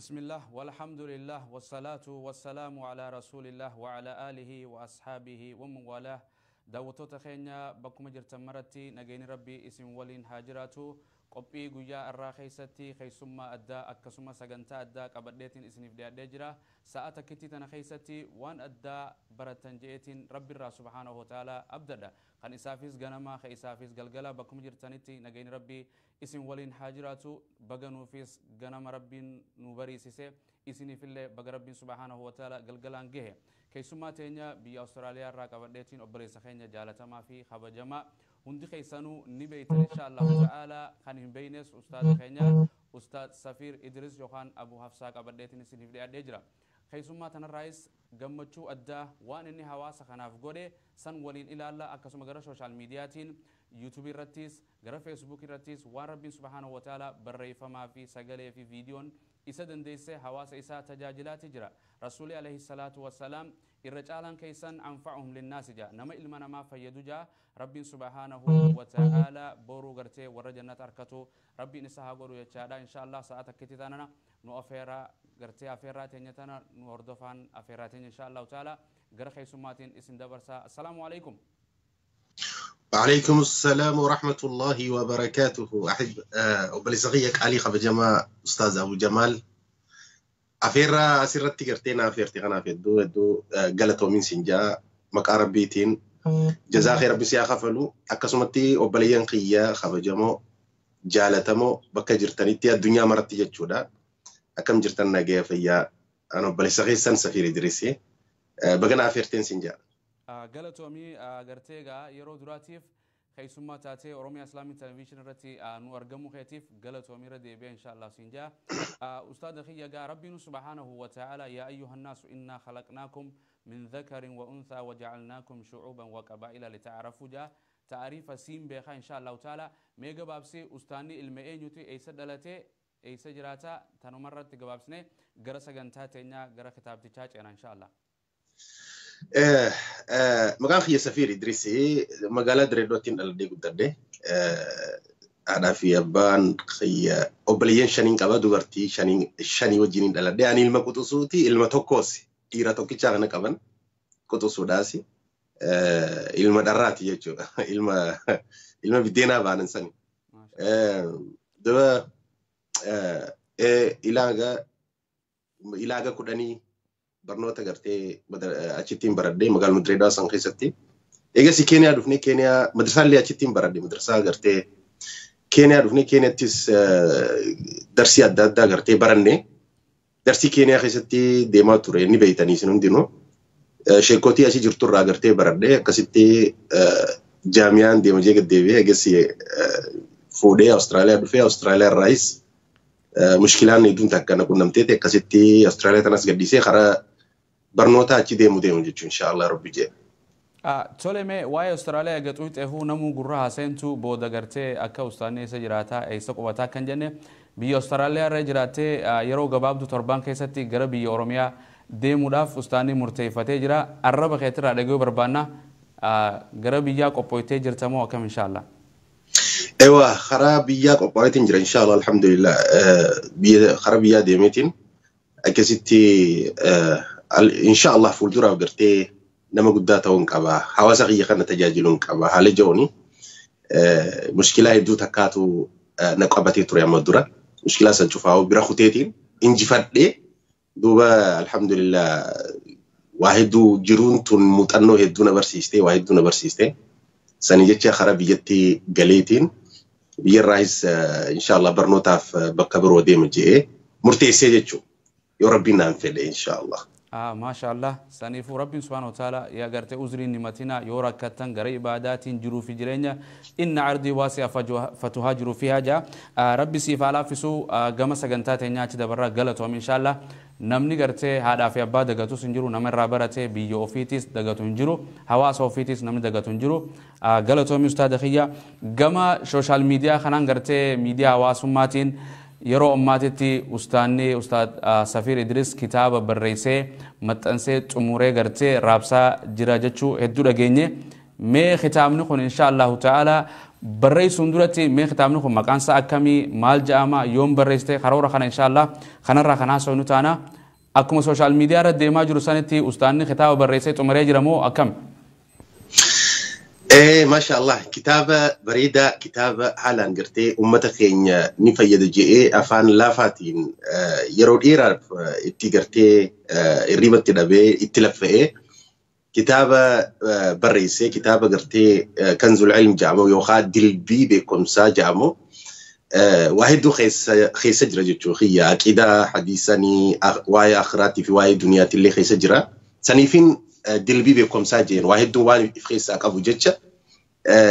بسم الله والحمد لله والصلاة والسلام على رسول الله وعلى آله وأصحابه ومن والاه دعوتو تخينيا بكم جرت مرتي نجين ربي اسم ولين هاجراتو قبي جوجا الراخيستي خيسما أدا أكسما سجنتا أدا قبضيتين اسم في دجرة ساعة كتي تنخيستي وان أدا برتنجيتين رب الله سبحانه وتعالى أبدا خان إسافيس جنما خي إسافيس جلجلا بكم جرتنيتي نجين ربي اسم ولين هاجراتو بجنو فيس جنما ربي نوبري سيسه isini fille baga rabbin subhanahu wa ta'ala galgalan gehe keysuma teenya bi australia ra qabadeetin obbalesa keenya jaalatama fi khabajama hundi keysanu ni beytan inshallah ta'ala khanin beynes ustaad keenya ustaad safir idris yohan abu hafsa qabadeetin isini fide adejra keysuma tan rais gammachu adda waan inni hawasa kanaaf gode san walin ila allah akasuma gara social media tin youtube irrattis gara facebook irrattis waan rabbin subhanahu wa ta'ala barreeffama fi sagale fi videon isa dandeesse hawaasa isaa tajaajilaa jira rasuuli alayhi salatu wassalam irrajaalan kaysan anfa'uhum linnas ja nama ilma nama fayyadu ja rabbin subhanahu wa ta'ala boru garte warra jannat arkatu rabbin isaha goru yachaada inshallah sa'ata kititanana nu afera garte afera tenyatana nu hordofan afera tenya inshallah ta'ala gar khaysumatin isin dabarsa assalamu alaykum وعليكم السلام ورحمة الله وبركاته أحب وبلسغيك علي خبجما أستاذ أبو جمال أفيرا أسيرتي كرتينا أفيرتي غنا في الدو قالتو من سنجا مقارب بيتين جزا خير بسيا خفلو أكسمتي وبليان قيا خبجمو جالتمو بكا جرتانيتي الدنيا مرتي جتشودا أكم جرتان ناقيا فيا أنا بلسغي سن سفير إدريسي بغنا أفيرتين سنجا قالتو أمي قرتيغا يرو دراتيف خيسما تاتي أورومي إسلامي تلفزيون رتي نو أرجمو خيتيف قالتو أمي ردي بي إن شاء الله سنجا أستاذ خيا قا ربنا سبحانه وتعالى يا أيها الناس إنا خلقناكم من ذكر وأنثى وجعلناكم شعوبا وقبائل لتعرفوا جا تعريف سين بيخا إن شاء الله تعالى ميجا بابسي أستاني المئين يوتي أي سدلتي أي سجراتا تنو مرة تجابسني جرسا جنتا تينا جرا كتاب تشاج أنا إن شاء الله مقال خي سفير إدريسي مقالة دريدوتين الدي قدرده أنا في أبان خي أبليين شنين كبا دوغرتي شنين وجينين دلده أني إلما كتوسوتي إلما توكوسي إيرا توكي چاغنا كبان كتوسو داسي إلما دراتي يجو إلما بدينا باننساني دوا إلاغا كداني barnoota gartee achittiin baradhee magaalaa Madreedaa san keessatti egaa si Keeniyaa dhufnee Keeniyaa madrasaallee achittiin baradhee madrasaa gartee Keeniyaa dhufnee Keeniyaattis darsii adda addaa gartee barannee darsii Keeniyaa keessatti deemaa ture ni beeytanii isin hundinuu sheekotii achi jirturraa gartee baradhee akkasitti jaamiyaan deemajee gaddeebi'ee egaa fuudhee Awustiraaliyaa dhufee Awustiraaliyaa irraayis mushkilaan hedduun takka na qunnamteeti akkasitti Awustiraaliyaa tanas gaddisee karaa barnoota achi deemu jechuun inshallah rabbi jee. Tole mee waa'ee Awustiraaliyaa gaxuu xeefuu namuu gurra haaseentu booda gartee akka ustaanni isa jiraataa eessa qubataa kan jenne biyya Awustiraaliyaa irra jiraatee yeroo gabaabduu torban keessatti gara biyya Oromiyaa deemuudhaaf ustaanni murteeffatee jira arraba keetirraa dhagayuu barbaanna gara biyyaa qophooytee jirtamoo akkam inshallah. ايوه خرا بيا قبرتين جرا ان شاء الله الحمد لله خرا بيا ديمتين اكستي ان شاء الله فولدرا غرتي نما قداتون قبا حواسا خيخنا تجاجلون قبا حال جوني مشكله يدو تكاتو نقبتي تريا مدرا مشكله سنشوفها برخوتيتين انجفدي دوبا الحمد لله واحد جرون تن متنو هدو نبرسيستي واحد دو نبرسيستي سنجتشا خرا بيجتي قليتين بير رايس ان شاء الله برنوتا في بكبر وديم جي مرتيسي جيتشو يا ربي نانفل ان شاء الله ما شاء الله سنيفو ربي سبحانه وتعالى يا غرتي عذري نمتنا يورا كتن غري عبادات جرو في جرينيا ان عرضي واسع فتهاجروا فيها جا ربي سيفالا فيسو غما سغنتات نياچ دبر غلطو ان شاء الله namni gartee haadhaa fi abbaa dagatus hin jiru namarraa baratee biyya ofiitis dagatu hin jiru hawaasa ofiitis namni dagatu hin jiru galatoomi ustaada khiyya gama social media kanaan gartee miidiyaa hawaasummaatiin yeroo ammaatitti ustaanni ustaad Safir Idris kitaaba barreessee maxxansee xumuree gartee raabsaa jira jechuu hedduu dhageenye mee kitaabni kun insha Allah ta'ala بريسون دولتي مي ختامنكم مكان سا أكمي مال جاما يوم بريستي خرورة خنا إن شاء الله خنا خنا سونو تانا أكم سوشيال ميديا رد ما جرسانتي أستاني ختاب بريستي تمري جرمو أكم ما شاء الله كتابة بريدة كتابة حالا قرتي أمتخين نفيد جئي أفان لافاتين يرود إيرا اتقرتي الريبة تدبي اتلفئي كتابة بريسي كتابة قرتي كنز العلم جامو يوخاد دلبي بكم سا جامو واحد خيس جرى جتشوخية أكيدا حديثاني واي آخراتي في واي دنياتي اللي خيس جرى سنيفين دلبي بكم سا جين واحد دواني خيس أكابو جتشا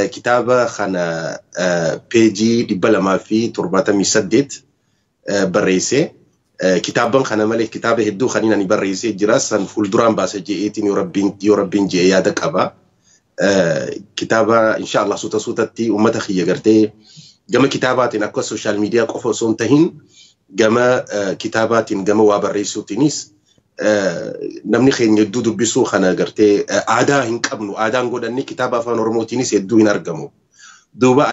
كتابة خانا بيجي دبلا ما في ترباتا مسدد بريسي كتابا خانا مالك كتابة هدو خانينا نبريسي جراسا فول دران باسا جيئتين يوربين جيئيادك أبا كتابة إن شاء الله سوتا تي أمتا خيّا قرتي جمع كتابات أكو سوشيال ميديا قفو سونتهين جمع كتابات جمع وابريسو تنيس namni keenya hedduu dubbisuu kana gartee aadaa hin qabnu aadaan godhanni kitaaba afaan oromootiinis hedduu hin argamu duuba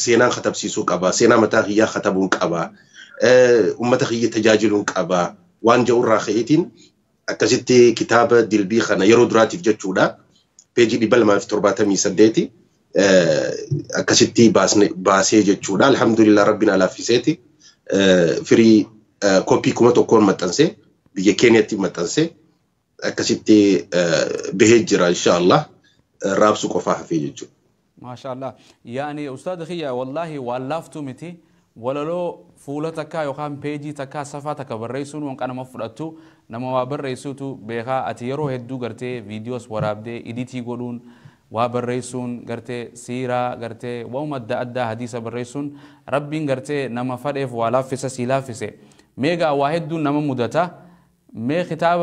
seenaan katabsiisuu qaba seenaa mataa kiyyaa katabuun qaba ummata kiyya tajaajiluun qaba waan jedhurraa ka'eetiin akkasitti kitaaba dilbii kana yeroo duraatiif jechuudha peejii 278 akkasitti baasee jechuudha alhamdulillah rabbiin alaafiseeti فري كوبي كما تكون متنسي بيكينيتي متنسي أكسيتي بهجرة إن شاء الله رابسو كفاح في جيجو ما شاء الله يعني أستاذ خيا والله واللافتو متي ولا لو فولتك يقام بيجي تكا صفاتك بالرئيسون وان كان مفرطو نما بالرئيسوتو بيغا أتيرو هدو غرتي فيديوز ورابدي إديتي قولون وابريسون غرتي سيرا غرتي ومد أدى حديث بريسون ربين غرتي نما فرف ولا فيسا سيلا فيسا ميغا واحد دون نما مدتا مي خطاب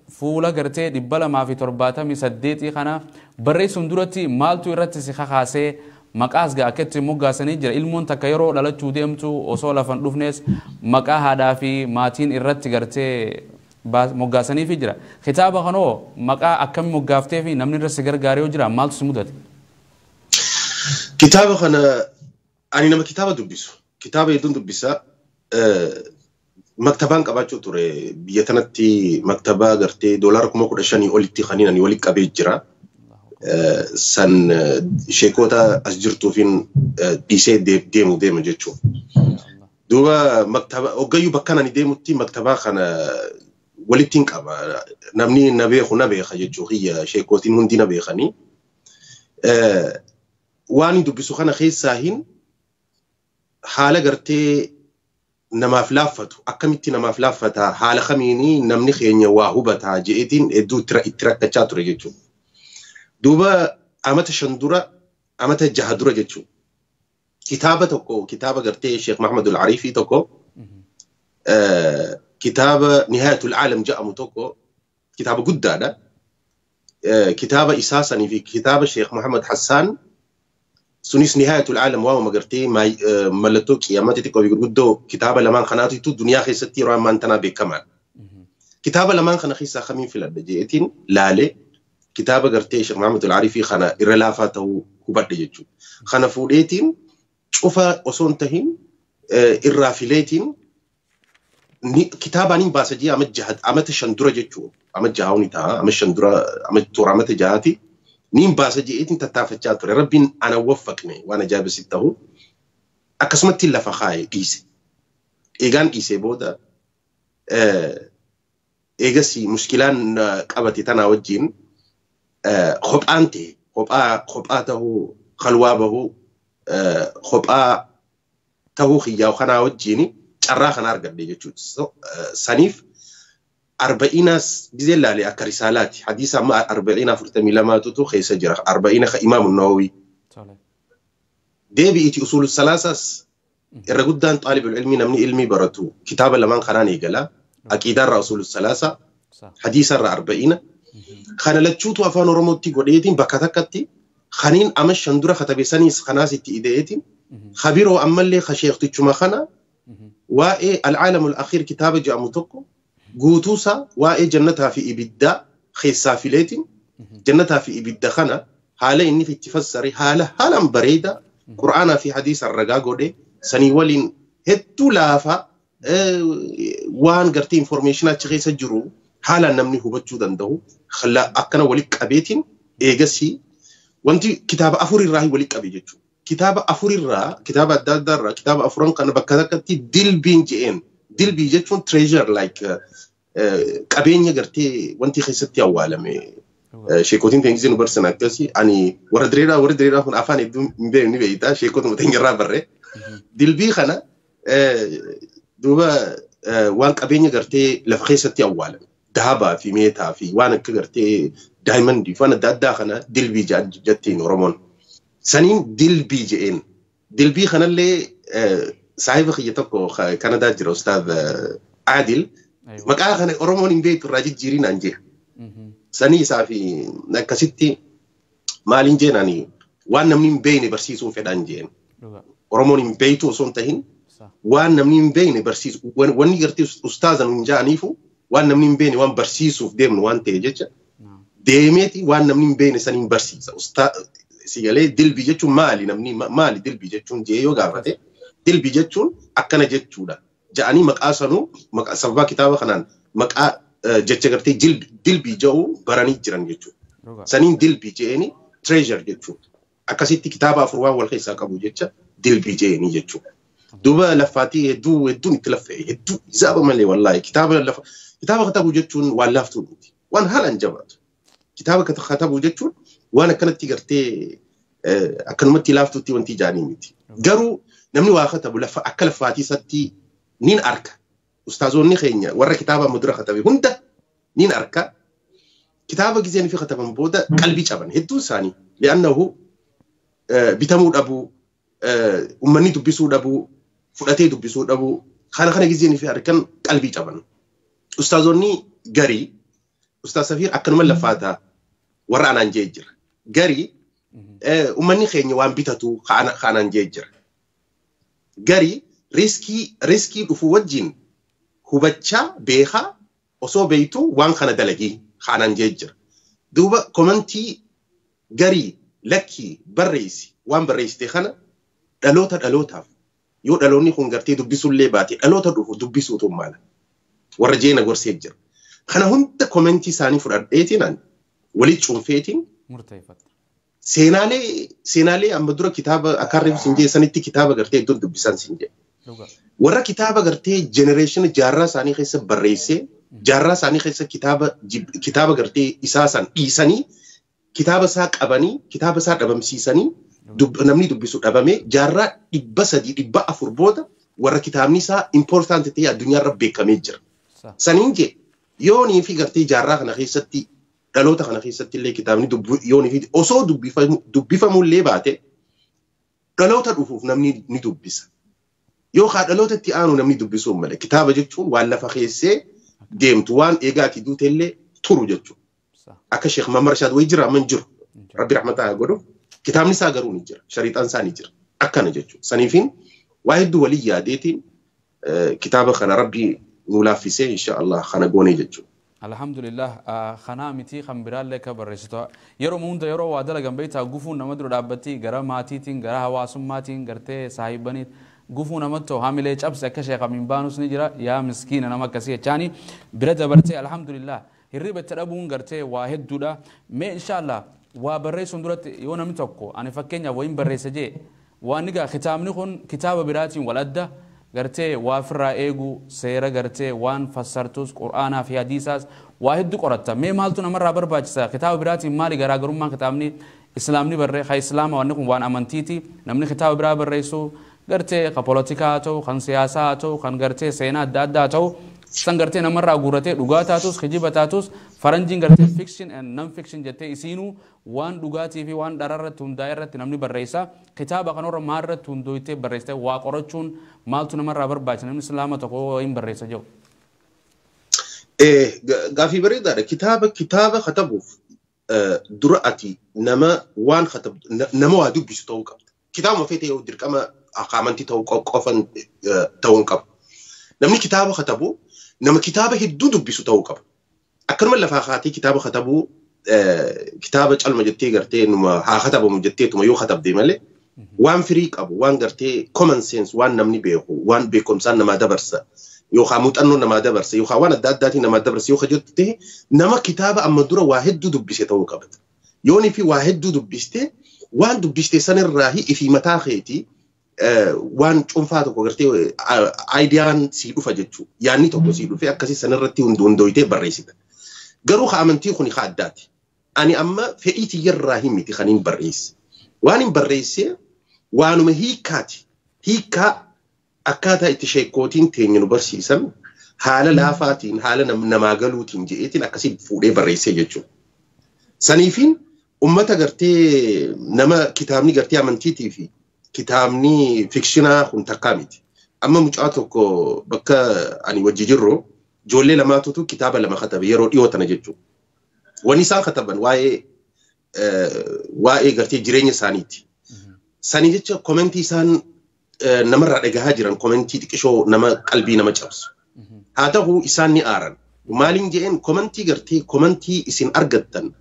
فولا غرتي دبلا ما في ترباتا مسديتي خنا بريسون دورتي مالتو يرتي سيخا خاسي مقاس غا كتي موغا سنجر علمون تكيرو دلچو ديمتو اوسولا فندوفنس مقا هدافي ماتين يرتي غرتي باس مقاسني في جرا خطابه خنو مقا أكم مقافتي في نمني رسجر غاريو جرا مال سمودت كتابه خنا أنا نما كتابه دبيسو كتابه يدون دبيسا مكتبان كباچو توري بيتنتي مكتبه غرتي دولار كما كدشاني اولتي خنينا ني ولي كبي جرا سن شيكوتا اسجرتو فين ديسي ديمو جچو دوبا مكتبه اوغيو بكانني ديموتي مكتبه خنا ولتين كابا نمني نبي خججو هي شيكوتين هندي نبي خني واني دبسو خنا خيس ساهين حاله غرتي نما فلافتو اكمتي نما فلافتا حاله خميني نمني خينيا واهبتا جيتين ادو تركچاتو رجچو دوبا امت شندورا امت جهدورا جچو كتابه غرتي شيخ محمد العريفي توكو كتابة نهاية العالم جاء متوكو كتابة قدادة كتابة إساسا في كتابة الشيخ محمد حسان سنيس نهاية العالم واو مقرتي ما ملتوك يا ما تتكو بيقولوا كتابة لمان خناتي تو دنيا خيستي روان ما انتنا بكمان كتابة لمان خنا خيسا خمين في الدجيتين لالي كتابة قرتي الشيخ محمد العريفي خنا إرلافاته كبات دجيتشو خنا فوليتين شوفا أصونتهين إرافيليتين كتابانين باسجي أمت شندورة جتشو أمت جاوني تا أمت شندورة أمت تورا أمت جاتي نين باسجي إتن تتافتشات ربين أنا وفقني وأنا جاب سته أكسمت الله فخاي قيسي إيجان قيسي بودا إيجاسي مشكلان قبتي تناوجين خبآنتي خبآته خلوابه خبآ تهو خيا وخنا وجيني أراخ نار قد يجود سنيف 40 بزيل لي أكرسالات حديثا ما 40 فرتمي لما تتو خيس جرخ 40 إمام النووي دي بيتي أصول الثلاثة الرجودان طالب العلم نمني علمي برتو كتاب لمن خناني قلا أكيد الرسول الثلاثة حديثا 40 خنا لتشوتو أفان رموتي قديتين بكتكتي خنين أمش شندورة ختبساني خناسي تيديتين خبيرو أمالي خشيختي شما خنا واي العالم الأخير كتاب جاء متوكو قوتوسا واي جنتها في إبدا خيسافليتين jannataa fi ibidda kana haala inni itti fassare haalaan bareeda qur'aanaa fi hadiisa ragaa godhe sanii waliin hedduu laafaa waan gartee information achi keessa jiru haalaan namni hubachuu danda'u akkana walitti qabeetiin eegasii wanti kitaaba 4 irraa walitti qabe jechuudha. Kitaaba 4 irraa kitaaba adda addaa irraa kitaaba 4 kana bakka takkatti dilbiin je'een dilbii jechuun treasure like qabeenya gartee wanti keessatti awwaalame sheekotiin teengisee nu barsiisan akkasii ani warra direedhaa kun afaan hedduu hin beekne ni beektaa sheekotuma teenyarraa barree dilbii kana duuba waan qabeenya gartee lafa keessatti awwaalame dahabaa fi meetaa fi waan akka gartee daayimandii fi waan adda addaa kana dilbii jettiin Oromoon saniin dilbii je'een dilbii kanallee saahiba kiyya tokko Kanadaa jira ustaad Adil maqaa kana Oromoon hin beektu irraa jijjiirinaan jee sanii isaa fi akkasitti maaliin jeenani waan namni hin beekne barsiisuun fedhaan jeen Oromoon hin beektu osoo hin tahin waan namni hin beekne barsiisu wanni gartee ustaazan hin jaaniifu waan namni hin beekne waan barsiisuuf deemnu waan ta'e jecha deemeeti waan namni hin beekne saniin barsiisa sigalee dilbii jechuun maali dilbii jechuun jee yoo gaafate dilbii jechuun akkana jechuudha ja'anii maqaa sanuu maqaa sababa kitaaba kanaan maqaa jecha gartee dilbii ja'uu baranii jiran jechuudha saniin dilbii je'eni treasure jechuudha akkasitti kitaaba 4 waan wal keessaa qabu jecha dilbii je'eni jechuudha duuba lafaatii hedduun itti laffee hedduu isaaba malee wallaahi kitaaba katabu jechuun waan laaftuu miti waan haalaan jabaatu kitaaba katabu jechuun waan akkanatti gartee akkanumatti laaftuutti wanti jaanii miti garuu namni waa katabu akka lafaatii isatti nin arka ustaazonni keenya warra kitaaba mudura katabe hunda nin arka kitaaba gizeen fi kataban booda qalbii caban hedduun isaanii li'annahu bitamuu dhabuu ummanni dubbisuu dhabuu fudhatee dubbisuu dhabuu kana gizeen fi arkan qalbii caban ustaazonni garii ustaaz Safiir akkanuma lafaataa warra anaan jee jira garii ummanni keenya waan bitatu kaanaan jee jira garii riskii dhufu wajjin hubachaa beekaa osoo beeytu waan kana dalagii kaanaan jee jira duuba komantii garii lakkii barreessi waan barreessite kana dhalootaaf yoo dhaloonni kun gartee dubbisullee baate dhaloota dhufu dubbisuutu maala warra jeena gorsee jira kana hunda komentii isaanii fudhadheetiin walitti cuunfeetiin murteeffata seenaalee amma dura kitaaba akarreef sinjee sanitti kitaaba gartee iddoo dubbisan sinjee warra kitaaba gartee generation jaarraa isaanii keessa barreessee jaarraa isaanii keessa kitaaba gartee isaa san dhiisanii kitaaba isaa qabanii kitaaba isaa dhabamsiisanii namni dubbisu dhabamee jaarraa 300 400 booda warra kitaabni isaa important ta'e addunyaarra beekamee jira saniin jee yoonii fi gartee jaarraa kana keessatti dhaloota kana keessatti illee kitaabni yoonii fi osoo dubbifamullee baate dhaloota dhufuuf namni ni dubbisa yoo dhalootatti aanu namni dubbisuu malee kitaaba jechuun waan lafa keessee deemtu waan eegaati duutellee turu jechuudha akka Sheekh Muhammad Rashaad way jira man jiru rabbi rahmataa godhu kitaabni isaa garuu ni jira shariixaan isaa ni jira akkana jechuudha saniifin waa hedduu walii yaadeetiin kitaaba kana rabbi nu laaffisee insha Allah kana goonee jechuudha alhamdulillah khana miti khambiralle ka barreessito yeroo munda yeroo waa dalagan beeyta gufuun nama dura dhaabbatti gara maatiitiin gara hawaasummaatiin gartee saahibanii gufuun namatto hamilee cabse akka sheekha min baanus ni jira yaa miskiina nama akkasii jechaani bira dabartee alhamdulillah hirriba itti dhabuun gartee waa hedduudha mee inshallah waa barreessuun duratti yoo namni tokko ani fakkeenya wayin barreessa jee waan nigaa kitaabni kun kitaaba biraatiin wal adda gartee waa firraa eegu seera gartee waan fassartus qur'aanaa fi hadiisaas waa hedduu qoratta mee maaltu namarraa barbaachisa kitaaba biraatiin maali garaagarummaan kitaabni islaamni barreessa islaama wanni kun waan amantiiti namni kitaaba biraa barreessu gartee ka politikaa ta'u kan siyaasaa ta'u kan gartee seenaa adda addaa ta'u san gartee namarraa guurratee dhugaa taatus kijiba taatus faranjiin gartee fiction and non fiction jettee isiinuu waan dhugaatii fi waan dhararratti hundaa'e irratti namni barreessa kitaaba kanarra maalirratti hundooytee barreessite waa qorachuun maaltu namarraa barbaachisa namni islaama tokko wayin barreessa jiru. Gaafii bareedaadha kitaaba katabuuf dura ati nama waan katabu nama waa dubbisu ta'uu qabda kitaabuma feetee yoo dirqama amantii ta'uu qofan ta'uu qabu namni kitaaba katabu nama kitaaba hedduu dubbisu ta'uu qaba akkanuma lafaa kaatee kitaaba katabu kitaaba calma jettee gartee numa haa katabamu jetteetuma yoo katabde malee waan firii qabu waan gartee common sense waan namni beeku waan beekumsaan namaa dabarsa yookaan muuxannoo namaa dabarsa yookaan waan adda addaatiin namaa dabarsa yoo hojjette nama kitaaba amma dura waa hedduu dubbise ta'uu qabata. Yooni fi waa hedduu dubbiste waan dubbiste sanirraa ifi mataa keetii waan cuunfaa tokko gartee aayidiyaan sii dhufa jechuudha. Yaanni tokko sii dhufee akkasii sanirratti hundooyitee barreessita. Garuu amantii kun addaati. Ani amma fedhii tiyyarraa miti kan hin barreesse. Waan hin barreesse waanuma hiikkaati. Hiikkaa akkaataa itti sheekootiin teenya nu barsiisan haala laafaatiin haala namaa galuutiin je'eetiin akkasii fuudhee barreessee jechuudha. Saniifin ummata gartee nama kitaabni gartee amantiitii fi kitaabni fikshinaa kun takkaa miti. Amma mucaa tokko bakka ani wajji jirru ijoollee lamaatutu kitaaba lama katabe yeroo dhiyoo tana jechuudha. Wanni isaan kataban waa'ee gartee jireenya isaaniiti. Sanii jecha komentii isaan namarraa dhagahaa jiran komentii xiqqishoo nama qalbii nama cabsu. Haa ta'u isaan ni aaran. Maaliin je'een komentii gartee komentii isin argattan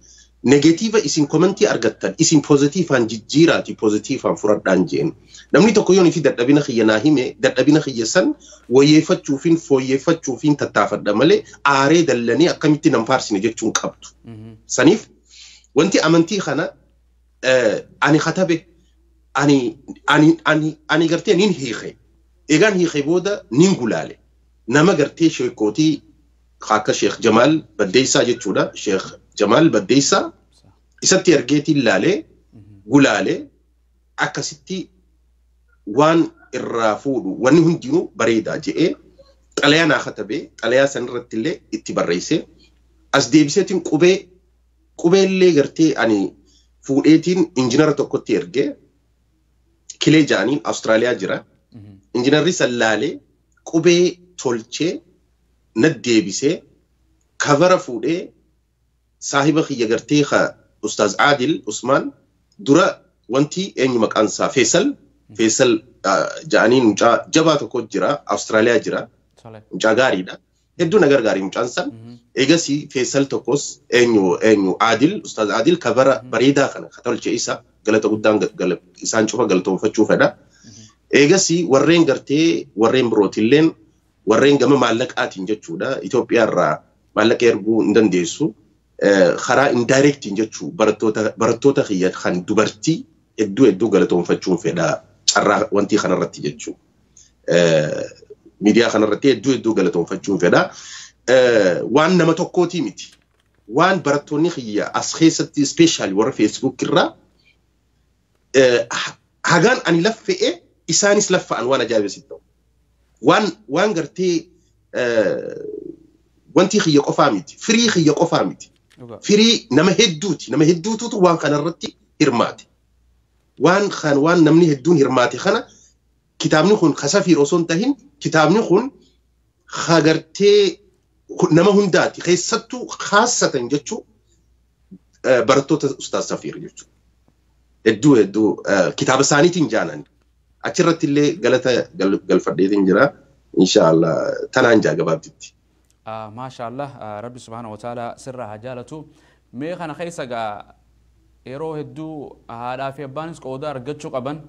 negatiiva isin komentii argattan isin pozitiifaan jijjiiraati pozitiifaan furadhaan je'een. Namni tokko yoon ifi dadhabina kiyya naa hime dadhabina kiyya san wayyeeffachuufiin fooyyeeffachuufiin tattaafadha malee aaree dallanii akkamitti nam faarsine jechuun qabdu. Saniif wanti amantii kana ani katabe ani gartee nin hiike. Egaan hiike booda nin gulaale. Nama gartee sheekootii akka Sheekh Jamaal Baddeessaa jechuudha. Sheekh Jamaal Baddeessaa isatti ergeetiin laalee gulaalee akkasitti waan irraa fuudhu wanni hundinuu bareedaa je'ee xalayaa naa katabee xalayaa sanirratti illee itti barreessee as deebiseetiin qubeellee gartee ani fuudheetiin injinara tokkotti ergee kilee jaaniin Awustiraaliyaa jira. Injinarri sallaalee qubee tolchee nad deebisee kavara fuudhee saahiba kiyya gartee Ustaaz Aadil Usmaan dura wanti eenyu maqaan isaa Feesal jaaniin mucaa jabaa tokko jira Awustiraaliyaa jira. Mucaa gaariidha. Hedduu na gargaarii mucaan san. Eegasii Feesal tokkos eenyu Aadil Ustaaz Aadil kavara bareedaa kana tolchee isa galata guddaan isaan cufa galatoonfachuu fedha. Eegasii warreen gartee warreen birootilleen warreen gama maallaqaatiin jechuudha. Itoophiyaa irraa maallaqa erguu hin dandeessu. Karaa indirectiin jechuu barattoota kiyya kan dubartii hedduu galatoonfachuun fedha carraa wanti kanarratti jechuu. Miidiyaa kanarratti hedduu galatoonfachuun fedha. Waan nama tokkootii miti. Waan barattoonni kiyya as keessatti special warra Facebook irraa hagaan ani laffe'e isaanis laffa'an waan ajaa'ibsiisu ta'u. Waan gartee wanti kiyya qofaa miti. Firii kiyya qofaa miti. Firii nama hedduutu waan kanarratti hirmaate. Waan namni hedduun hirmaate kana kitaabni kun kasafiir osoo hin tahin kitaabni kun hagartee nama hundaati keessattuu khaasatan jechuu barattoota Ustaaz Safiir jechuu. Hedduu kitaaba isaaniitiin jaanan achirratti illee galata galfadheetiin jira inshallah tanaan jaa gabaabditti. Maashaallah Rabbi subhanahu wa ta'ala sirra hajaalatu mee kana keessa gaa yeroo hedduu haadhaa fi abbaanis qooda argachuu qaban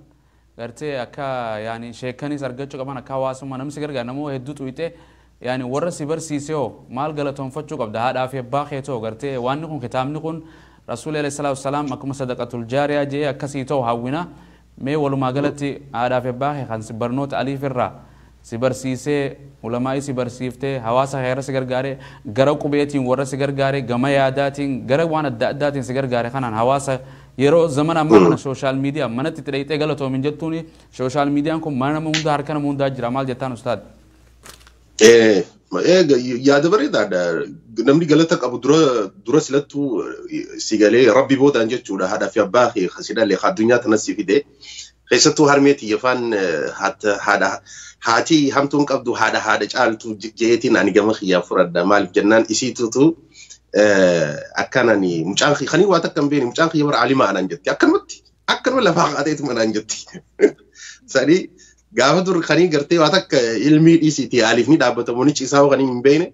gartee akka yaani sheekanis argachuu qaban akka hawaasummaa namni si gargaara namoo hedduu tuite yaani warra si barsiisee maal galatoonfachuu qabda haadhaa fi abbaa keetoo gartee waan kun kitaabni kun Rasuulli alayhi salaatu wasalaam akkuma sadaqatul jaariyaa jee akkasii ta'u hawwina mee walumaa galatti haadhaa fi abbaa kan si barnoota aliif irraa si barsiisee ulamaa'ii si barsiiftee hawaasa heera si gargaare gara qubeetiin warra si gargaare gama yaadaatiin gara waan adda addaatiin si gargaare kanaan hawaasa yeroo zaman ammaa kana sooshaal miidiyaa manatti itti dhayitee galatoomin jettuun sooshaal miidiyaan kun mana nama hundaa harka nama hundaa jira maal jettaan ustaad? Yaada bareedaadha. Namni galata qabu dura silattuu si galee rabbi boodaan jechuudha. Haadhaa fi abbaa sidhalee addunyaa tanas si fide. Keessattuu harmeetii yafaan haati hamtuun qabdu haadha caaltu jeetiin ani gama kiyyaa furadha. Maaliif jennaan isiitutu akkanani mucaan kanii waa takka hin beekne mucaan kiyya bara alimaa anaan jetti. Akkanuma lafaa qaateetuma anaan jetti. Sanii gaafa dur kanii gartee waa takka ilmii dhiisitii aliif ni dhaabbatamu ni ciisaa kanii hin beekne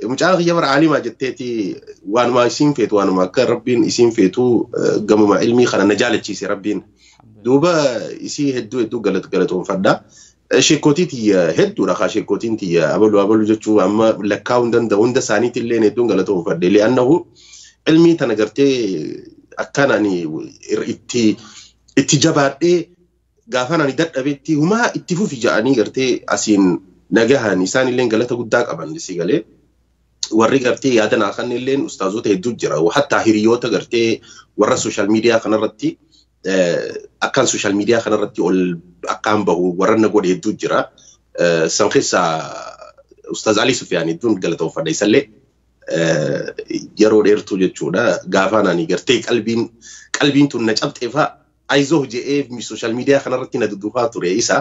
mucaa khiyya bara alima jetteeti waanuma isin feetu waanuma akka rabbiin isin feetu gamuma ilmii kana najaalachiise rabbiin duuba isii hedduu galatoonfadha sheekootiiti hedduudha kaa sheekootiin tiyya abalu jechuu amma lakkaa hunda isaaniitti illee hedduun galatoonfadhe li'annahu ilmii tana gartee akkanaan itti jabaadhee gaafa nani dadhabetti humaa itti fufi ja'anii gartee asiin nagahan isaan illee galata guddaa qaban si galee warri gartee yaadanaa kan illee ustaazota hedduu jira hatta hiriyoota gartee warra social media kanarratti akkan social media kanarratti ol akkaan bahu warra nagoode hedduu jira san keessaa ustaaz Ali Sufyaan hedduun galatoonfadha isallee yeroo dheertuu jechuudha gaafa nani gartee qalbiin tun na cabxeefaa aizo je'ee social media kanarratti na dudduufaa ture isa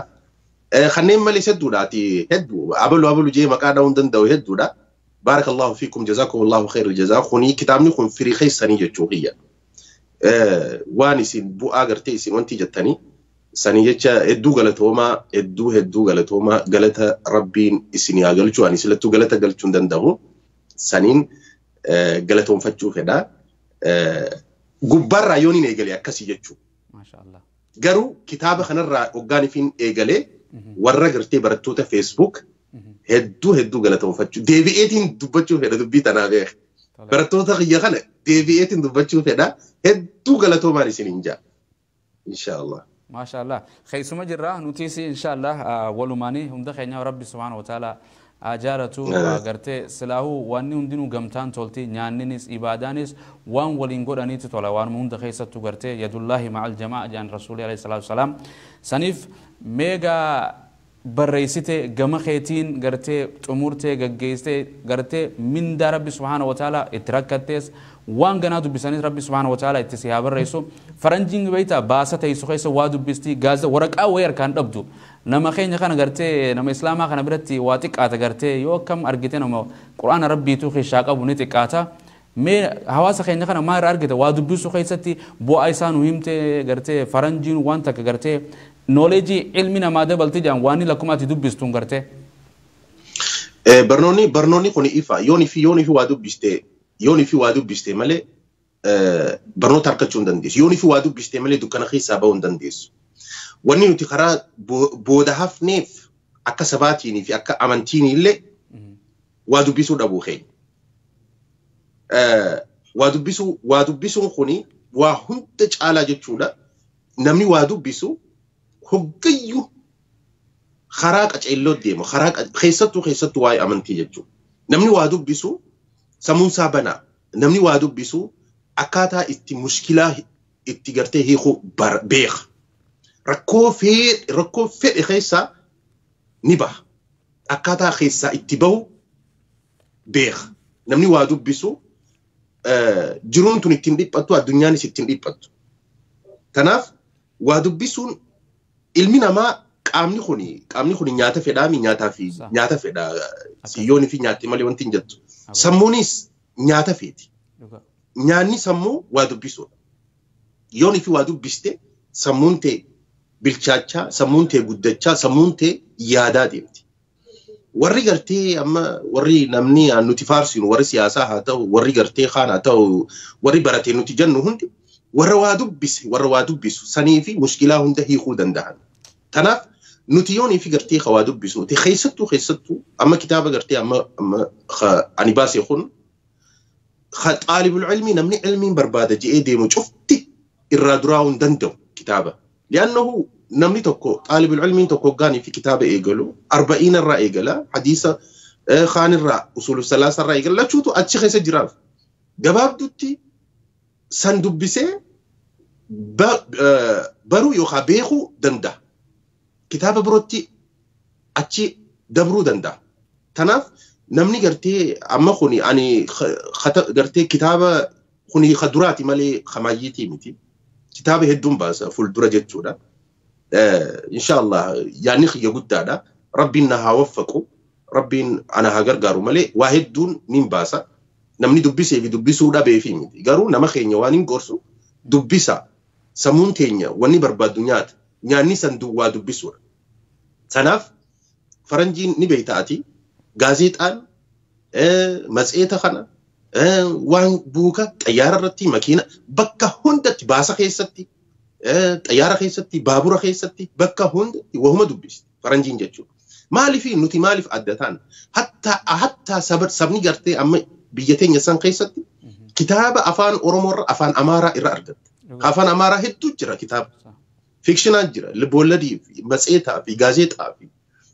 kanneen malees hedduudhaati hedduu abalu jee maqaa dhaa'uun danda'u hedduudha barakallahu fiikum jazakumullahu khairul jazaa kuni kitaabni kun firii keessanii jechuu kiyya waan isin bu'aa gartee isin wanti jettanii sanii jecha hedduu galatoomaa galata rabbiin isin yaa galchuu ani silattuu galata galchuu danda'u saniin galatoonfachuu fedha gubbaarraa yoon hin eegale akkasii jechuu garuu kitaaba kanarraa hoggaanifiin eegalee warra gartee barattoota Facebook hedduu galatoonfachuu deebi'eetiin dubbachuu fedha dubbii tanaa beek barattoota kiyya kana deebi'eetiin dubbachuu fedha hedduu galatoomaan isiniin jaa inshaallah maashaallah keessuma jirra nutis inshaallah walumaanii hunda keenya rabbi subhaanahu wa ta'ala ajaratu gartee silaahu wanni hundinuu gamtaan tolti nyaanninis ibaadaanis waan waliin godhaniitu tola waan hunda keessattu gartee yadullahi ma'al jamaa jaan rasuuli alayhi salaatu wasalaam saniif meega barreessite gama keetiin gartee xumurtee gaggeessite gartee mindaa rabbi subhaanahu wa ta'ala itti rakkattees waan ganaa dubbisanis rabbi subhaanahu wa ta'ala itti siyaa barreessu faranjiin beeyta baasa teessu keessa waa dubbisti gaazexaa waraqaa wayii harkaan dhabdu nama keenya kana gartee nama islaamaa kana biratti waa xiqqaata gartee yoo akkam argite nama quraana rabbiitu keessaa qabu ni xiqqaata mee hawaasa keenya kana maa irraa argite waa dubbisuu keessatti bu'aa isaa nu himte gartee faranjiin waan takka gartee knowledge ilmi namaa dabalti jaan waan lakkumaatti dubbistuun gartee barnoonni kun ifa yooni fi waa dubbiste malee barnoota argachuu hin dandeessu yooni fi waa dubbiste malee dukkana keessaa bahuu hin dandeessu wanni nuti karaa booda hafneef akka sabaatiin fi akka amantiin illee waa dubbisuu dhabuu keenya waa dubbisuun kuni waa hunda caalaa jechuudha namni waa dubbisu hoggayyuu karaa qaceelloo deemu karaa keessattuu waa'ee amantii jechuudha namni waa dubbisu sammuun isaa banaa namni waa dubbisu akkaataa itti mushkilaa itti gartee hiikuu beeka rakkoo fedhe keessaa ni baha akkaataa keessaa itti bahu beeka namni waa dubbisu jiruun tun ittiin dhiphattu addunyaanis ittiin dhiphattu kanaaf waa dubbisuun ilmi namaa qaamni kuni nyaata fedhaami nyaata fedha siyyooni fi nyaatti malee wanti hin jettu sammuunis nyaata feeti nyaanni sammuu waa dubbisuudha yooni fi waa dubbiste sammuun tee bilchaachaa sammuun tee guddachaa sammuun tee yaadaa deemti warri gartee amma warri namni nuti faarsinu warri siyaasaa haa ta'u warri gartee kaan haa ta'u warri baratee nuti jennu hundi warra waa dubbisu sanii fi mushkilaa hunda hiikuu danda'an tanaaf nuti yoonii fi gartee waa dubbisu nuti keessattuu amma kitaaba gartee amma ani baasee kun xaalibul ilmi namni ilmiin barbaada je'ee deemu cufti irraa duraa'uu hin danda'u kitaaba li'annahu namni tokko xaalibul ilmiin tokko hoggaanii fi kitaaba eegalu 40 irraa eegala hadiisa kaan irraa usulu salaasa irraa eegala lachuutu achi keessa jiraaf gabaabdutti san dubbisee baruu yookaan beekuu danda'a kitaaba birootti achi dabruu danda'a tanaaf namni gartee amma kuni ani gartee kitaaba kuni khaduraati malee khamaayitii miti kitaaba hedduun baasa fuuldura jechuudha inshallah yaani khiyya guddaadha rabbiin na haa waffaqu rabbiin ana haa gargaaru malee waa hedduun nin baasa namni dubbisee fi dubbisuu dhabee fi miti garuu nama keenya waan hin gorsu dubbisa sammuun teenya wanni barbaaddu nyaanni san duwwaa dubbisuudha sanaaf faranjiin ni beeytaati gaazexaan مسئلة خنا وان بوكا طيارة رتي ماكينة بكا هندت باسا خيستي طيارة خيستي بابورة خيستي بكا هندت وهم دبست فرنجين جتشو مالي في نوتي مالي في عدتان حتى سبني قرتي أما بيتين يسان خيستي كتاب أفان أورمور أفان أمارة إرى أرجت أفان أمارة هدو جرا كتاب فيكشنات جرا لبولدي مسئلة في غازيتا في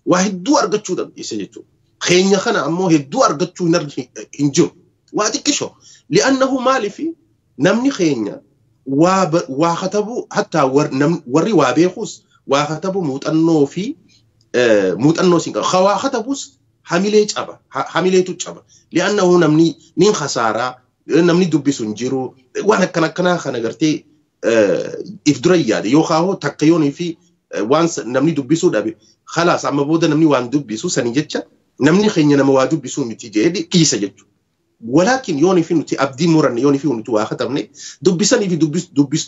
واحد دو أرجت شو دم يسجتشو خينيا خنا أمو هدو أرجت شو نرجي إنجو واديك شو لأنه مالي في نمني خينيا وخطبوا حتى وري وابيخوس وخطبوا موت في موت أنو سينك خوا خطبوس حميليج أبا حميليتو أبا لأنه نمني نين خسارة نمني دبي سنجيرو وانا كنا خنا قرتي إفدريا دي يوخاهو تقيوني في وانس نمني دبي سو دابي خلاص أما بودا نمني وان دبي سو سنجتشا نمني خينيا نموادو بسو متيجي دي كيسا جتشو ولكن يوني في نتي أبدي مرن يوني في نتو آخطبني دبسني في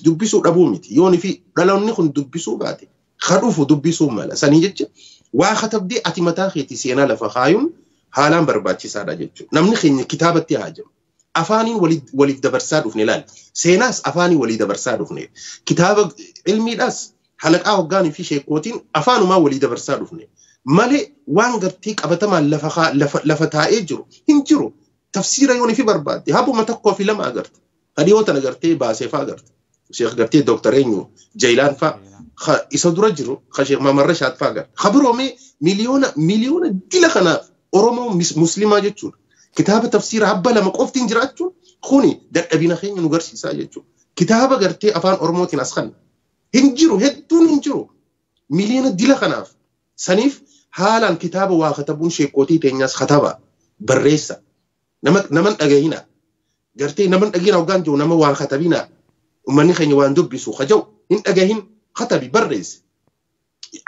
دبسو ربومتي يوني في رلوني خن دبسو بعدي خروفو دبسو مالا سنجتش وآخطب دي أتمتاخيتي سينا لفخايم حالان برباتي سادة جتشو نمني خيني كتابتي هاجم أفاني ولي دبرساد وفني لال سيناس أفاني ولي دبرساد وفني كتاب علمي داس حلقة وقاني في شيكوتين أفانو ما ولي دبرساد وفني مالي وانغرتيك أبتما لفتا إجرو هنجرو تفسير يوني في برباد هابو ما تقوى في لما أقرت هذه وطن أقرتي باسيفا أقرت شيخ قرتي دكتورينيو جيلان فا إسادو رجرو شيخ ما مرشاد فا أقرت خبروا مي مليون دي لخنا أورومو مسلمة جتشون كتابة تفسير هبا لما قفتين جراتشون خوني دك أبينا خين نقرسي ساجتشون كتابة قرتي أفان أورموتين أسخن هنجرو هدون هنجرو مليون دي لخنا سنيف حالا كتابة واختبون شيكوتي تنياس خطابة بريسة نمن أجينا قرتي نمن أجينا وقانجو نما وان خطبينا ومن خيني وان دبسو خجو إن أجهين خطبي برز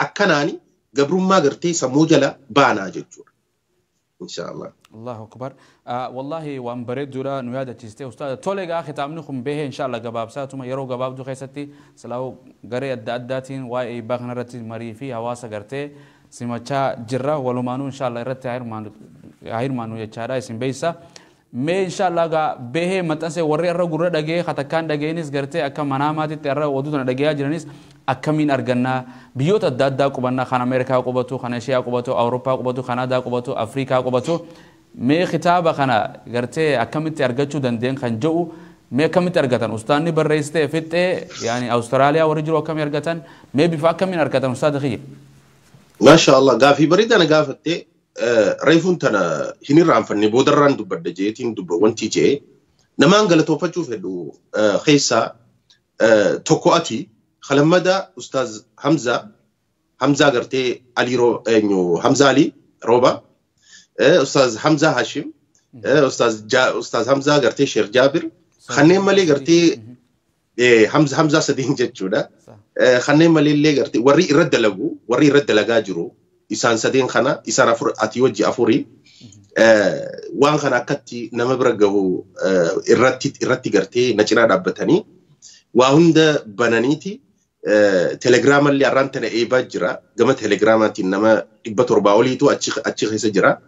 أكناني قبل ما قرتي سموجلا بانا جتور إن شاء الله الله أكبر والله وان بريد جورا نويادة تستي أستاذ تولي أخي تعملكم به إن شاء الله قباب ساتما يرو قباب دو خيستي سلاو قري الداداتين واي باغنرتي مريفي هواسا قرتي سماچا جرا ولمانو إن شاء الله رتي عير مانو يچارا اسم بيسا مي إن شاء الله غا به متنسي وري الرا غورا دغه خطكان دغينس غرتي اكا مناماتي ترى ودودنا دغيا جرنس اكمين ارغنا بيوت دادا قبنا خان امريكا قبتو خان اشيا قبتو اوروبا قبتو كندا قبتو افريكا قبتو مي خطاب خنا غرتي اكمت ارغچو دندين خنجو مي كمت ارغتن استاني بريسته فت يعني استراليا ورجلو كم ارغتن مي بفا كمين ارغتن استاذ خي ما شاء الله غافي بريد انا غافتي ريفون تنا هنيران فني بودران دبر دجيتين دب وانتي جي نمان غلطو فچو فدو خيسا توكواتي خلمدا استاذ حمزه غرتي علي رو انيو حمزه علي روبا استاذ حمزه هاشم استاذ حمزه غرتي شيخ جابر خني ملي غرتي حمزه سدين جچودا خني ملي لي غرتي وري رد لغاجرو إسان سدين خنا إسان أفر أتيوجي أفوري وان خنا كتي نمبرجه إرتي قرتي نجنا دبتني وهند بنانيتي تليجرام اللي أرانتنا إيه بجرا جمع تليجراماتي إنما إبتور باولي تو أتشي خيس جرا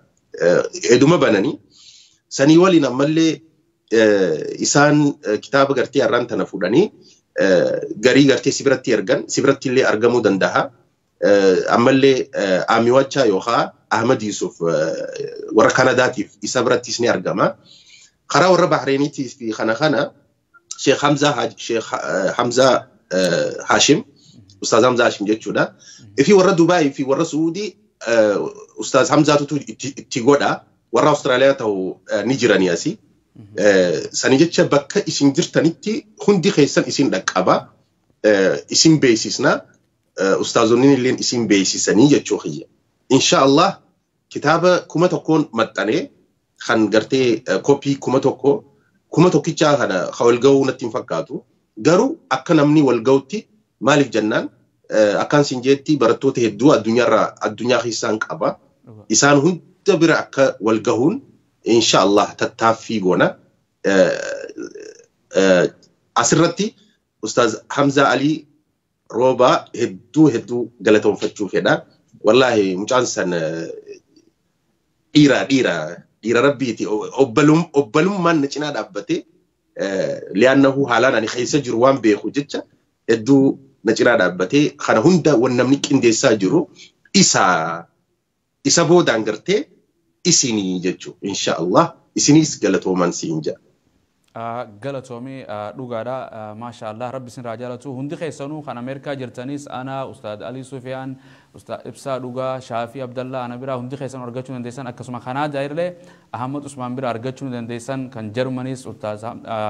إدوما بناني سني والي نملي إسان كتاب قرتي أرانتنا فوداني غري قرتي سبرتي اللي أرجمو دندها أملي أميواتشا يوخا أحمد يوسف ورا كنداتي إسابرتي سني أرجما خرا ورا بحرينيتي في خنا شيخ حمزة هاشم أستاذ حمزة هاشم جتشودا في ورا دبي في ورا سعودي أستاذ حمزة تيغودا ورا أستراليا تو نيجيرانياسي سنجتشا بكا إسين جرتانيتي هندي خيسان إسين لكابا إسين بيسيسنا أستاذونين اللي اسم بيسيساني جتشوخية إن شاء الله كتابة كما تكون متاني خان قرتي كوبي كما توكي جاهنا خوالقو نتين فكاتو قارو أكا نمني والقوتي مالك جنان أكان سنجيتي براتوتي هدو الدنيا خيسان كابا إسان هون تبرا أكا والقهون إن شاء الله تتافي قونا أسرتي أستاذ حمزة علي روبا هدو قلتهم فتشوف هنا والله مجانسا إيرا dhiira rabbiiti obbalummaan na cinaa dhaabbate li'aannahu haalaan ani keessa jiru waan beeku jecha hedduu na cinaa dhaabbate kana hunda waan namni qindeessaa jiru isa boodaan gartee isinii jechuudha insha Allah isinis galatooman siin jedha. galatoomii dhugaadha maasha Allah rabbi isin raajalatu hundi keessanuu kan Ameerikaa jirtanis ana Ustaad Ali Sufiyaan Ustaad Ibsaa Dhugaa Shaafii Abdallaa ana bira hundi keessan argachuu dandeessan akkasuma Kanaadaa illee Ahmad Usmaan bira argachuu dandeessan kan Jarmanis Ustaad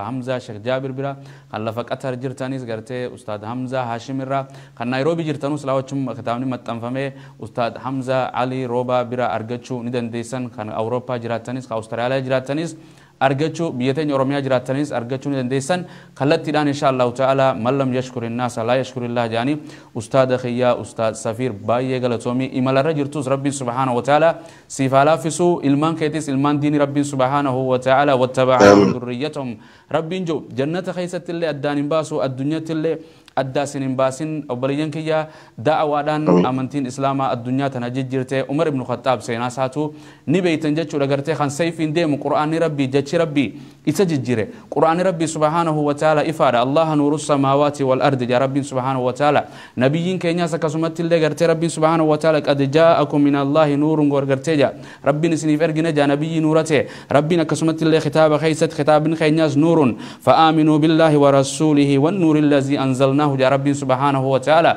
Hamza Sheikh Jaabir bira kan lafa Qatar jirtanis gartee Ustaad Hamza Hashim irra kan Nairobi jirtanus laawachum kitaabni maxxanfamee Ustaad Hamza Ali Roba bira argachuu ni dandeessan kan Awurooppaa jiraatanis kan Awustiraaliyaa jiraatanis أرجو بيتين يوميا جراتنيس أرجو نديسن خلت تدان إن شاء الله تعالى من لم يشكر الناس لا يشكر الله جاني أستاذ خيا أستاذ سفير باي غلطومي إمال رجرتوس ربي سبحانه وتعالى سيفالا فسو إلمان كيتيس إلمان دين ربي سبحانه وتعالى واتبعهم ذريتهم ربي جو جنة خيسة اللي الدان باسو الدنيا اللي الداسين باسين أبليين كيا دعوادان أمانتين إسلاما الدنيا تنجد جرتي عمر بن الخطاب سيناساتو نبي تنجد شو لقرتي خان سيفين ديم قرآن ربي جتش ربي يتجد جري قرآن ربي سبحانه وتعالى إفادة الله نور السماوات والأرض يا ربي سبحانه وتعالى نبيين كينيا سكسمت اللي قرتي ربي سبحانه وتعالى قد جاءكم من الله نور قرتي جا ربي نسني فرقنا جا نبي نورته ربي نكسمت اللي خطاب خيست خطاب خينياز نور فآمنوا بالله ورسوله والنور الذي أنزلنا يا ربي سبحانه وتعالى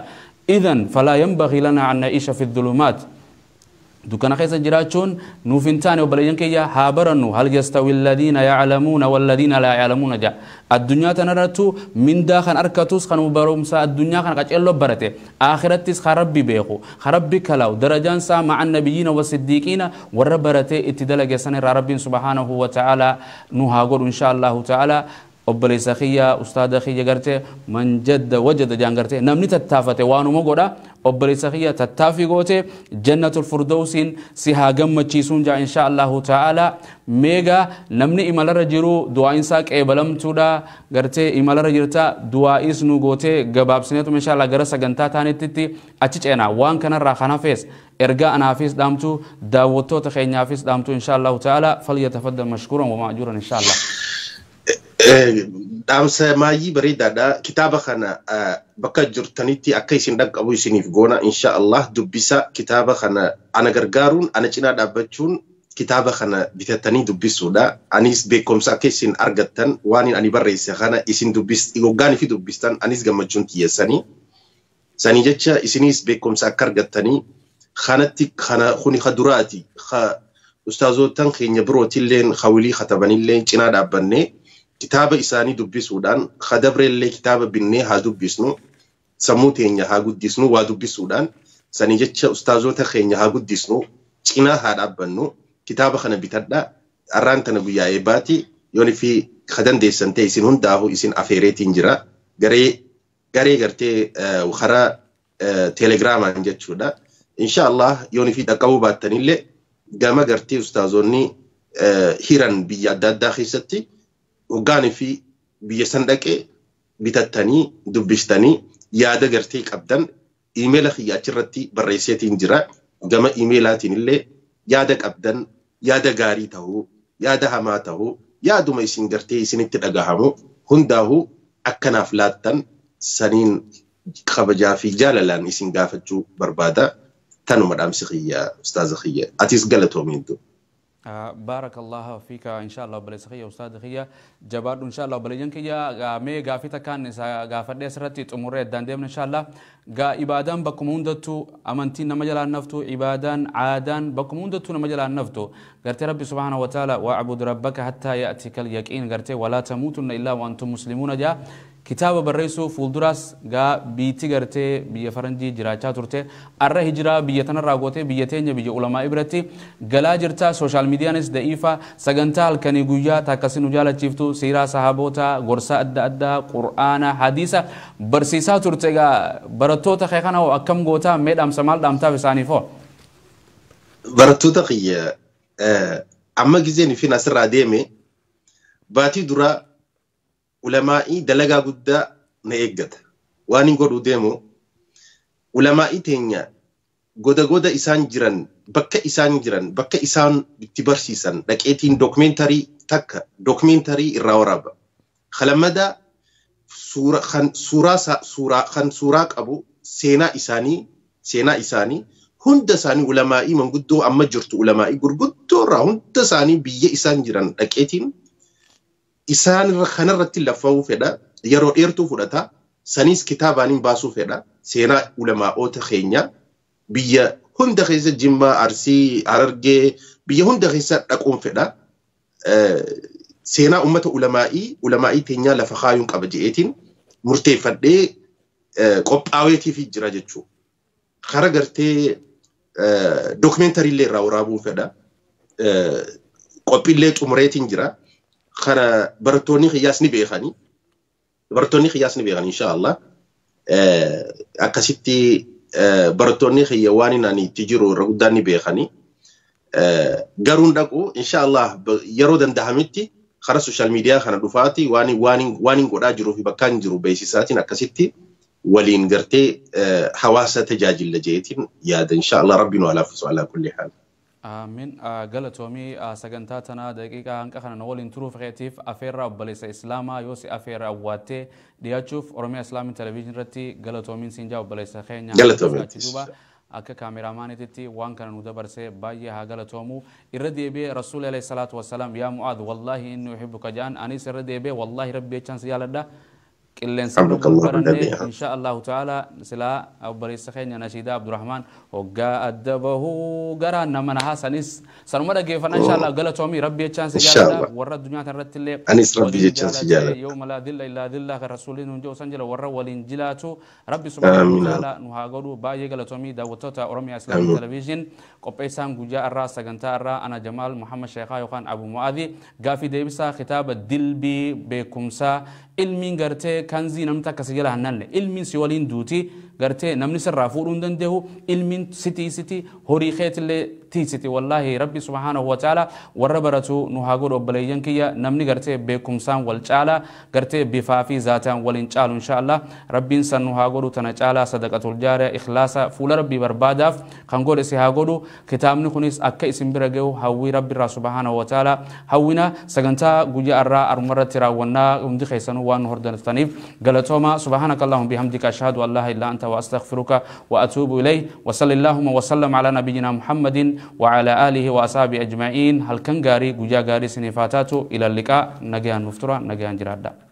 إذن فلا ينبغي لنا أن نعيش في الظلمات دوكنا خيسا جراتشون نوفنتاني وبلين كيا هابرنو هل يستوي الذين يعلمون والذين لا يعلمون جاء الدنيا تنرتو من داخل أركتوس خنو برومسا الدنيا خن قتلوا برته آخرتس خربي بيخو خربي كلاو درجان سا مع النبيين والصديقين وربرته اتدل جسن ربي سبحانه وتعالى نهاجر إن شاء الله تعالى أبلي سخية أستاذ خية قرته من جد وجد جان قرته نمني تتافته وانو مقودا أبلي سخية تتافي قوته جنة الفردوسين سيها قم تشيسون جا إن شاء الله تعالى ميغا نمني إمال رجرو دعا إنساك إبلم تودا قرته إمال رجرتا دعا إسنو قوته قباب سنتو إن شاء الله قرسا قنتا تاني تتي أتش أنا وان كان راخانا فيس إرجاء نافيس دامتو داوتو تخي نافيس دامتو إن شاء الله تعالى فليتفضل مشكورا ومأجورا إن شاء الله damsa maayi bareedaadha kitaaba kana bakka jirtanitti akka isin dhaqqabu isiniif goona insha Allah dubbisa kitaaba kana ana gargaaruun ana cinaa dhaabbachuun kitaaba kana bitatanii dubbisuudha anis beekumsa akka isin argattan waan ani barreesse kana isin hoggaanii fi dubbistan anis gammachuun tiyyessanii sanii jecha isinis beekumsa akka argattanii kanatti kana kuni khaduraati ustaazotan keenya birootilleen khawilii khatabanilleen cinaa dhaabbannee kitaaba isaanii dubbisuudhaan khadabrellee kitaaba binnee haa dubbisnu sammuu teenya haa guddisnu waa dubbisuudhaan sanii jecha ustaazota keenya haa guddisnu cinaa haa dhaabbannu kitaaba kana bitadha arraan tana guyyaa eebaati yooni fi kadandeessan ta'e isin hundaahu isin afeereetiin jira garee gartee karaa teelegiraamaan jechuudha insha Allah yooni fi dhaqqabuu baattanillee gama gartee ustaazonni hiran biyya adda addaa keessatti وقاني في بيسندك بتتني دبستني يادا قرتي قبدن إيميل خي أجرتي برئيسيتي انجرا جمع إيميلاتي اللي يادا قبدن يادا قاري تهو يادا هما تهو يادو ما يسين قرتي سنت الأقهامو هنداهو أكنا فلاتن سنين خبجا في جالالان يسين قافتجو بربادا تنو مدام سخية أستاذ خية أتيس قلتو ميندو بارك الله فيك إن شاء الله بلسخية أستاذ خية جبار إن شاء الله بلجن كيا مي غافيتا كان غافدة سرتي تمرة داندم إن شاء الله غا إبادان بكموندتو أمانتين نمجلا نفتو إبادان عادان بكموندتو نمجلا نفتو قرتي ربي سبحانه وتعالى واعبد ربك حتى يأتيك اليقين قرتي ولا تموتن إلا وأنتم مسلمون جا كتاب بريسو فولدراس غا بيتي غرتي بي فرنجي جراچا تورتي ار هجرا بيتنا راغوتي بيتين بي علماء ابرتي غلا جرتا سوشال ميديا نس دئيفا سغنتال كني غويا تاكسن جالا چيفتو سيرا صحابوتا غورسا ادا قران حديث برسيسا تورتي غا برتو تخيخنا وكم غوتا ميدام سمال دامتا بسانيفو برتو تخيه اما غزيني في نصر اديمي باتي درا علماء دلقا قد نيجت واني قد ديمو علماء تينيا goda isaan jiran bakka isaan itti barsiisan dhaqeetiin documentary irraa waraaba khalamada suuraa qabu seenaa isaanii hunda isaanii ulamaa'ii manguddoo amma jirtu ulamaa'ii gurguddoo irraa hunda isaanii biyya isaan jiran dhaqeetiin isaan kanarratti lafa'uu fedha yeroo dheertuu fudhata sanis kitaabaaniin baasuu fedha seenaa ulamaa'oota keenya biyya hunda keessa Jimmaa Arsii Harargee biyya hunda keessa dhaquun fedha seenaa ummata ulamaa'ii teenyaa lafa kaayuun qaba je'eetiin murteeffadhee qophaa'eetiif jira jechuudha. Kara gartee documentary illee irraa waraabuun fedha qophiillee xumureetiin jira. Kara barattoonni qiyyaas ni beekani inshallah akkasitti barattoonni qiyya waan inni itti jiru irra guddaan ni beekani garuun dhaqu inshallah yeroo danda'ametti kara social media kana dhufaati waan godhaa jiruu fi bakkaan jiru beeksisaatiin akkasitti waliin gartee hawaasa tajaajila jeetiin yaada inshallah rabbiin wala fisu ala kulli hal. Amin galatoomii sagantaa tanaa daqiiqaa hanqa kana waliin turuuf qeetiif afeerraa obboleessa islaamaa yoo si afeerra awwaattee dhiyaachuuf Oromiyaa Islaamic Television irratti galatoomiin siinjaa obboleessa keenya akka kaameraamaanitti waan kana nu dabarsee baay'ee haa galatoomu irra deebi'ee rasuul alayhi salaatu wassalaam yaa Mu'aadh wallahi inni uhibbuka jaan anis irra deebi'ee wallahi rabbi jechaan si jaaladha قلنا سبحانه إن شاء الله تعالى سلا أبري سخين نشيد عبد الرحمن وجاء أدبه جرى نمنها سنيس سنمرة كيف إن شاء الله قالت تومي ربي يجان سجالة ورا الدنيا ترت اللي أنيس ربي يجان سجالة يوم لا دل إلا دل كرسولين ونجو سنجل ورا والإنجيلاتو ربي سبحانه وتعالى نهاجروا باي قالت تومي دعوتها أورمي إسلام تلفزيون قبيسان جوجا الراس سجنتا الرا أنا جمال محمد شيخا يوخان أبو معاذي قافي ديبسا خطاب الدلبي بكمسا ilmin gartee kanzii namni takka si jala hannalle ilmin si waliin duuti gartee namni sirraa fuudhuu hin danda'u ilmin siti horii keetillee tiisiti wallahi rabbi subhanahu wa ta'ala warra baratu nu haa godhu obboleeyyan kiyya namni gartee beekumsaan wal caala gartee bifaa fi zaataan waliin caalu inshallah rabbiin san nu haa godhu tana caala sadaqatul jaariya ikhlaasa fuula rabbii barbaadaaf kan godhe si haa godhu kitaabni kunis akka isin bira gahu hawwii rabbi irraa subhanahu wa ta'ala hawwina sagantaa guyyaa irraa arumarratti raawwannaa hundi keessanuu وأن هردن الثنيف قالتهما سبحانك اللهم بحمدك أشهد أن لا إله إلا أنت وأستغفرك وأتوب إليه وصلى اللهم وسلم على نبينا محمد وعلى آله وأصحابه أجمعين هل كان قاري قجا قاري سنفاتاته إلى اللقاء نجيان مفترى نجيان جرادا